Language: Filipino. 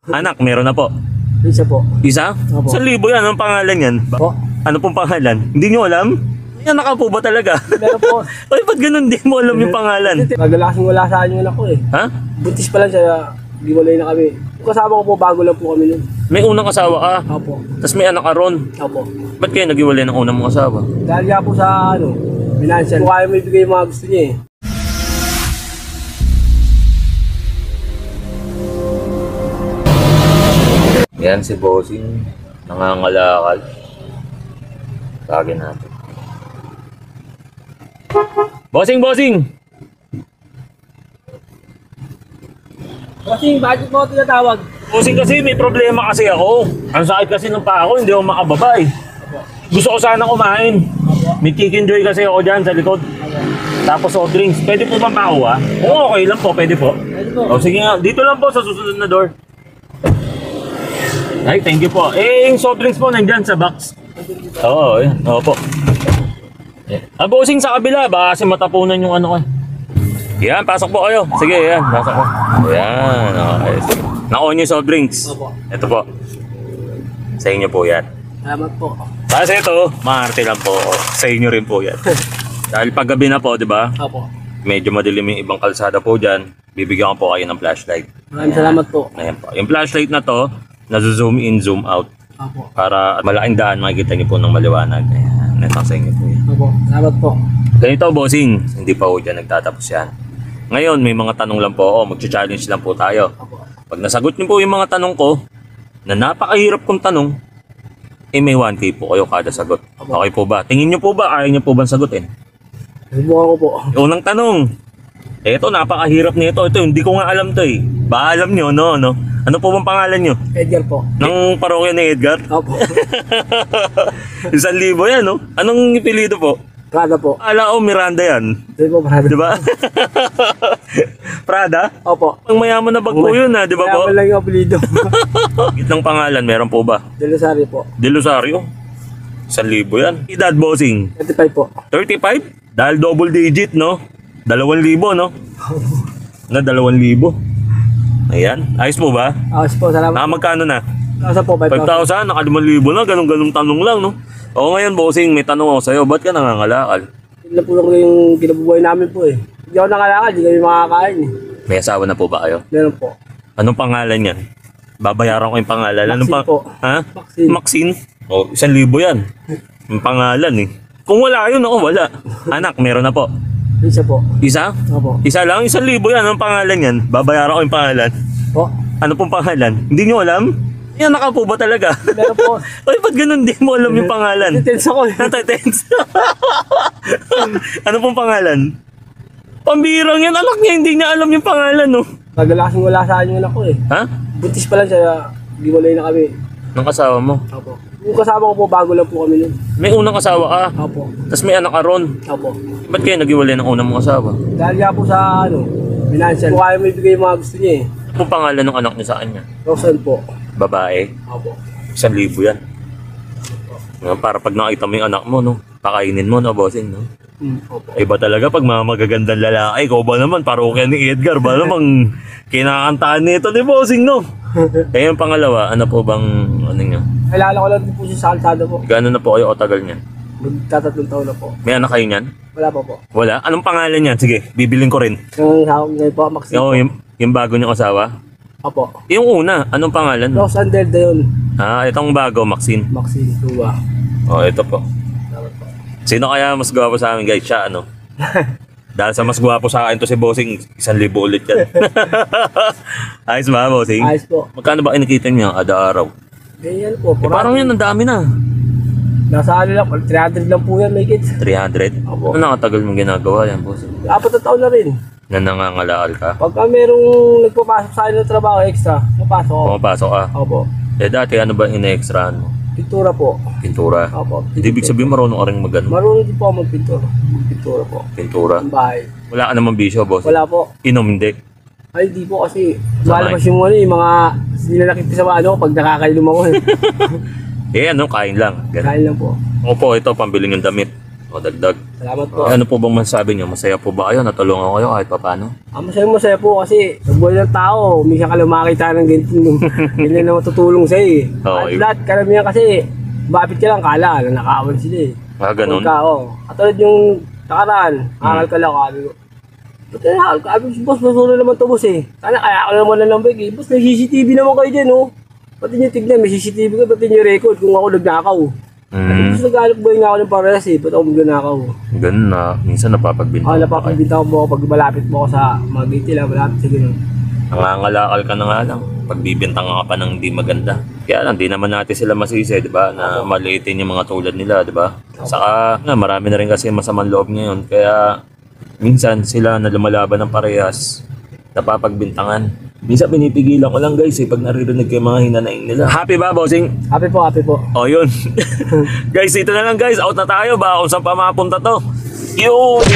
Anak, meron na po. Isa po. Isa? Opo. 1,000 yan. Anong pangalan yan? Po. Ano pong pangalan? Hindi nyo alam? Yan, naka po ba talaga? Meron po. Ay, ba't ganun? Di mo alam yung pangalan? Naglalasing wala sa akin yung anak ko eh. Ha? Buntis pa lang siya, giwalay na kami. Yung kasama ko po, bago lang po kami nun. May unang asawa ka. Opo. Tapos may anak ka ron. Opo. Ba't kayo nag-iwalay ng unang mong asawa? Dahil nga po sa financial. Kung kaya mo ibigay yung mga gusto niya eh. Yan si Bossing. Nangangalakal. Tagin natin. Bossing! Bossing! Kasi bakit mo tinatawag? Bossing kasi may problema kasi ako. Ang sakit kasi ng paa ko, hindi ako makababa eh. Gusto ko sana kumain. May chicken joy kasi ako dyan sa likod. Tapos soft drinks. Pwede po ba makuha? Oo, okay lang po. Pwede po. Pwede po. O sige nga, dito lang po sa susunod na door. Ay, thank you po. Eh, yung soft drinks po nandyan sa box. Oo, yan. Oo po. Ah, Bossing sa kabila. Baka kasi matapunan yung ano ko. Yan, pasok po kayo. Sige, yan. Pasok po. Yan. Okay. Na-on yung soft drinks. Opo. Ito po. Sa inyo po yan. Salamat po. Kasi ito, maarte lang po. Sa inyo rin po yan. Dahil paggabi na po, di ba? Opo. Medyo madilim yung ibang kalsada po dyan. Bibigyan ko po kayo ng flashlight. Maraming salamat po. Ayan po. Yung flashlight na to, na-zoom in, zoom out. Opo. Para malaking daan, makikita niyo po ng maliwanag. Ayan, ito sa inyo po yan. Opo. Salamat po. Ganito, Bossing. Hindi pa po dyan nagtatapos yan. Ngayon, may mga tanong lang po ako. Mag-challenge lang po tayo. Opo. Pag nasagot niyo po yung mga tanong ko, na napakahirap kong tanong, eh may 1K po kayo kada sagot. Okay po ba? Tingin niyo po ba? Ayaw niyo po ba sagutin? Subukan ko po. Unang tanong. Eto, napakahirap nito. Ito, hindi ko nga alam to eh. Ba alam niyo, no? Ano po bang pangalan niyo? Edgar po. Ng parokya ni Edgar? Opo. 1,000 yan, no? Anong ipilido po? Prada po. Ala o, Miranda yan. Di po Prada. Di ba? Prada? Opo. Ang mayaman na bag po yun, ha? Di ba po? Kaya lang yung apelido. Gitnang pangalan, meron po ba? Delosario po. De Rosario? 1,000 yan. Edad, Bossing? 35 po. 35? Dahil double digit, no? 2,000, no? Na 2,000. Ayan. Ayos po ba? Ayos po. Salamat. Magkano na? Kasa po. 5,000. 5,000? Naka 5,000 na. Ganun-ganung tanong lang, no? O ngayon, Bossing, may tanong ako sa'yo. Ba't ka nangangalakal? Yun na po yung kinabubuhay namin po eh. Hindi ako nakalakad. Hindi kami makakain eh. May asawa na po ba kayo? Meron po. Anong pangalan yan? Babayaran ko yung pangalan. Anong Maxine po. Ha? Maxine. Maxine? O, 1,000 yan. Yung pangalan eh. Kung wala yun, ako wala. Anak, meron na po. Isa po. Isa? Opo. Isa lang? 1,000 yan. Anong pangalan yan? Babayaran ko yung pangalan. Po. Ano pong pangalan? Hindi nyo alam? Yan, naka po ba talaga? Meron po. Ay, ba't ganun? Di mo alam yung pangalan. Tense ako eh. Natatense. Ano pong pangalan? Pambirang yan. Anak niya, hindi niya alam yung pangalan, no? Naglalasing wala sa akin yung anak ko eh. Ha? Buntis pa lang siya, giwalay na kami. Nang asawa mo? Opo. Yung kasama ko po, bago lang po kami nun. May unang asawa ka. Opo. Tapos may anak ka ron. Opo. Ba't kayo nag-iwalay ng unang mong asawa? Dahil nga po sa financial. Kung kaya mo ibigay yung mga gusto niya eh. Ano pong pangalan ng anak niya sa kanya? Rosan po. Babae. Opo. 1,000 yan. Para pag nakita mo yung anak mo, no? Pakainin mo, no, Bossing, no? Opo. Iba talaga pag mga magagandang lalaki. Ikaw ba naman, parokya ni Edgar, ba namang kinakantahan nito ni Bossing, no? Eh, yung pangalawa, ano po bang, ano nyo? Kailangan ko lang din po siya sa kalsada po. Gano'n na po kayo o tagal niyan? Magtatatlong taon na po. May anak kayo niyan? Wala pa po. Wala? Anong pangalan niyan? Sige, bibiling ko rin. Yung hawak ngayon po, Maxine. Yung bago niyong asawa? Opo. Yung una, anong pangalan? Rosan Delta yun. Itong bago, Maxine. Maxine Tuwa. Ito po. Salamat po. Sino kaya mas gwapo sa amin, guys? Siya, ano? Dahil sa mas gwapo sa akin to si Bossing, 1,000 ulit yan. Ayos ba, Bossing? Ayos po. Magkano ba kinikita niya kada araw? Ganyan po. Parang yan, ang dami na. Nasa ano lang, 300 lang po yan, may kids. 300? Opo. Ano nakatagal mong ginagawa yan, Bossing? 4 na taon na rin. Na nangangalakal ka? Pagka merong nagpapasok sa akin ng trabaho extra, napasok ako. Pumapasok ka? Opo. Dati ano ba ine-extrahan mo? Pintura po. Pintura? Opo. Hindi ibig sabihin marunong ka rin magano? Marunong din po ako magpintura. Pintura po. Pintura? Ang bahay. Wala ka namang bisyo, boss? Wala po. Inom hindi? Ay, di po kasi Samay. malabas yung mga nilalakit ko sa mga ano pag nakakainom ako eh. Ano, kain lang. Ganun. Kain lang po. Opo, ito, pambiling yung damit. O dagdag. Salamat po. Ano po bang masasabi niyo? Masaya po ba kayo? Natulungan kayo kahit paano? Masaya po kasi sa buhay ng tao, minsan ka lang makakita ng ganyan na matutulong sa'yo eh. Oo, At lahat, karamihan kasi, mapit ka lang, kala na nakaawan sila eh. Ganun. Katulad yung nakaraan, aral ka lang, sabi ko. Ba't na nakal ka? Boss, masulo naman to boss eh. Sana kaya ako naman na ng bag eh. Boss, may CCTV naman kayo dyan oh. Pati nyo tignan, may CCTV ka, pati nyo record kung ako nagnakaw. Tapos nag-alok boy nga ako ng parehas eh, ba't ako magnanakaw? Ganun na. Minsan napapagbinta. Napapagbinta ko mo ako pag malapit mo ako sa mga gate lang, malapit sa ganun. Nangangalakal ka na nga lang. Pagbibintang ka pa ng di maganda. Kaya lang, di naman natin sila masisi, di ba? Na maliitin yung mga tulad nila, di ba? Saka, marami na rin kasi masamang loob ngayon. Kaya, minsan sila na lumalaban ng parehas, napapagbintangan. Minsan pinipigilan ko lang guys pag naririnig ko yung mga hinanaing nila. Happy ba, bossing? Happy po, happy po. O yun. Guys, ito na lang guys. Out na tayo. Baka kung saan pa mapunta to. Yun!